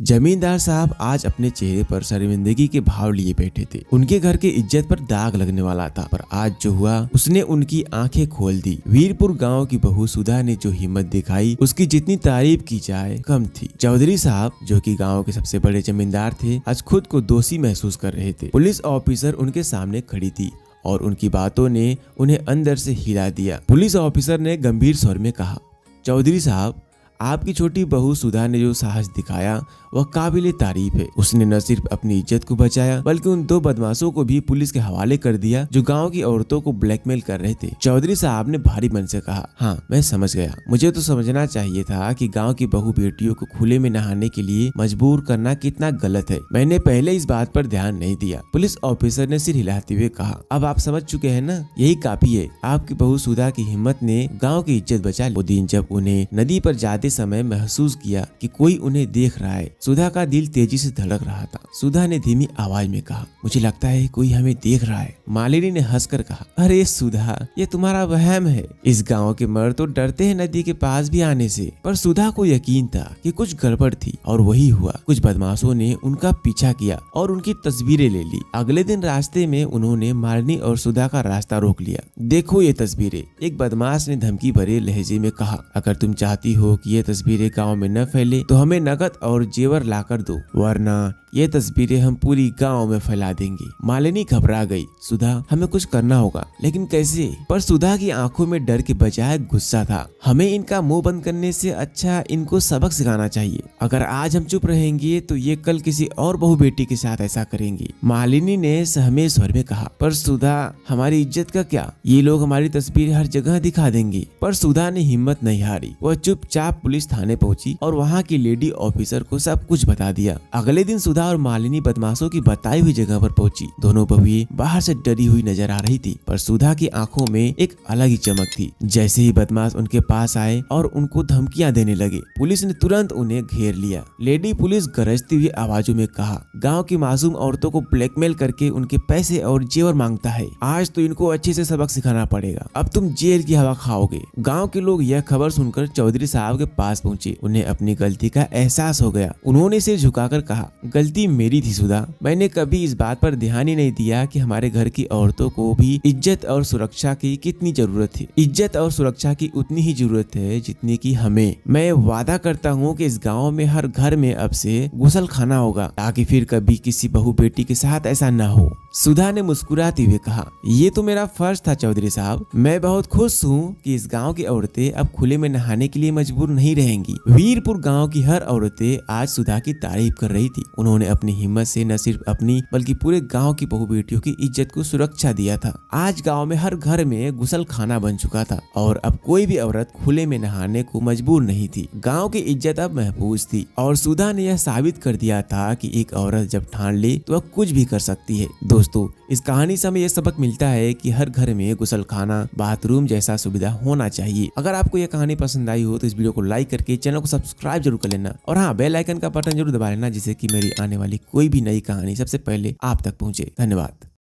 जमींदार साहब आज अपने चेहरे पर शर्मिंदगी के भाव लिए बैठे थे। उनके घर के इज्जत पर दाग लगने वाला था, पर आज जो हुआ उसने उनकी आंखें खोल दी। वीरपुर गांव की बहू सुधा ने जो हिम्मत दिखाई उसकी जितनी तारीफ की जाए कम थी। चौधरी साहब जो कि गांव के सबसे बड़े जमींदार थे, आज खुद को दोषी महसूस कर रहे थे। पुलिस ऑफिसर उनके सामने खड़ी थी और उनकी बातों ने उन्हें अंदर से हिला दिया। पुलिस ऑफिसर ने गंभीर स्वर में कहा, चौधरी साहब, आपकी छोटी बहू सुधा ने जो साहस दिखाया वह काबिले तारीफ है। उसने न सिर्फ अपनी इज्जत को बचाया बल्कि उन दो बदमाशों को भी पुलिस के हवाले कर दिया जो गांव की औरतों को ब्लैकमेल कर रहे थे। चौधरी साहब ने भारी मन से कहा, हाँ मैं समझ गया। मुझे तो समझना चाहिए था कि गांव की बहू बेटियों को खुले में नहाने के लिए मजबूर करना कितना गलत है। मैंने पहले इस बात पर ध्यान नहीं दिया। पुलिस ऑफिसर ने सिर हिलाते हुए कहा, अब आप समझ चुके हैं ना, यही काफी है। आपकी बहू सुधा की हिम्मत ने गाँव की इज्जत बचा ली। वो दिन जब उन्हें नदी पर जाते समय महसूस किया कि कोई उन्हें देख रहा है, सुधा का दिल तेजी से धड़क रहा था। सुधा ने धीमी आवाज में कहा, मुझे लगता है कोई हमें देख रहा है। मालिनी ने हंसकर कहा, अरे सुधा, ये तुम्हारा वहम है। इस गांव के मर्द तो डरते हैं नदी के पास भी आने से। पर सुधा को यकीन था कि कुछ गड़बड़ थी और वही हुआ। कुछ बदमाशों ने उनका पीछा किया और उनकी तस्वीरें ले ली। अगले दिन रास्ते में उन्होंने मालिनी और सुधा का रास्ता रोक लिया। देखो ये तस्वीरें, एक बदमाश ने धमकी भरे लहजे में कहा। अगर तुम चाहती हो कि ये तस्वीरें गांव में न फैले तो हमें नकद और जेवर लाकर दो, वरना ये तस्वीरें हम पूरी गांव में फैला देंगे। मालिनी घबरा गई। सुधा, हमें कुछ करना होगा, लेकिन कैसे? पर सुधा की आंखों में डर के बजाय गुस्सा था। हमें इनका मुंह बंद करने से अच्छा इनको सबक सिखाना चाहिए। अगर आज हम चुप रहेंगे तो ये कल किसी और बहू बेटी के साथ ऐसा करेंगी। मालिनी ने सहमे स्वर में कहा, पर सुधा, हमारी इज्जत का क्या? ये लोग हमारी तस्वीर हर जगह दिखा देंगे। पर सुधा ने हिम्मत नहीं हारी। वह चुपचाप पुलिस थाने पहुंची और वहां की लेडी ऑफिसर को सब कुछ बता दिया। अगले दिन सुधा और मालिनी बदमाशों की बताई हुई जगह पर पहुंची। दोनों बहुएं बाहर से डरी हुई नजर आ रही थी, पर सुधा की आंखों में एक अलग ही चमक थी। जैसे ही बदमाश उनके पास आए और उनको धमकियां देने लगे, पुलिस ने तुरंत उन्हें घेर लिया। लेडी पुलिस गरजती हुई आवाजों में कहा, गांव की मासूम औरतों को ब्लैकमेल करके उनके पैसे और जेवर मांगता है। आज तो इनको अच्छे से सबक सिखाना पड़ेगा। अब तुम जेल की हवा खाओगे। गाँव के लोग यह खबर सुनकर चौधरी साहब के पास पहुँचे। उन्हें अपनी गलती का एहसास हो गया। उन्होंने सिर झुकाकर कहा, गलती मेरी थी सुधा। मैंने कभी इस बात पर ध्यान ही नहीं दिया कि हमारे घर की औरतों को भी इज्जत और सुरक्षा की कितनी जरूरत है। इज्जत और सुरक्षा की उतनी ही जरूरत है जितनी की हमें। मैं वादा करता हूँ कि इस गांव में हर घर में अब से गुसल खाना होगा, ताकि फिर कभी किसी बहू बेटी के साथ ऐसा न हो। सुधा ने मुस्कुराते हुए कहा, ये तो मेरा फर्ज था चौधरी साहब। मैं बहुत खुश हूँ कि इस गाँव की औरतें अब खुले में नहाने के लिए मजबूर नहीं रहेंगी। वीरपुर गाँव की हर औरतें आज सुधा की तारीफ कर रही थी। उन्होंने अपनी हिम्मत से न सिर्फ अपनी बल्कि पूरे गांव की बहू बेटियों की इज्जत को सुरक्षा दिया था। आज गांव में हर घर में गुसल खाना बन चुका था और अब कोई भी औरत खुले में नहाने को मजबूर नहीं थी। गांव की इज्जत अब महफूज थी और सुधा ने यह साबित कर दिया था कि एक औरत जब ठान ले तो वह कुछ भी कर सकती है। दोस्तों, इस कहानी से हमें यह सबक मिलता है कि हर घर में गुसल खाना, बाथरूम जैसा सुविधा होना चाहिए। अगर आपको यह कहानी पसंद आई हो तो इस वीडियो को लाइक करके चैनल को सब्सक्राइब जरूर कर लेना और हाँ, बेल आइकन का बटन जरूर दबा लेना, जिससे कि मेरी आने वाली कोई भी नई कहानी सबसे पहले आप तक पहुंचे। धन्यवाद।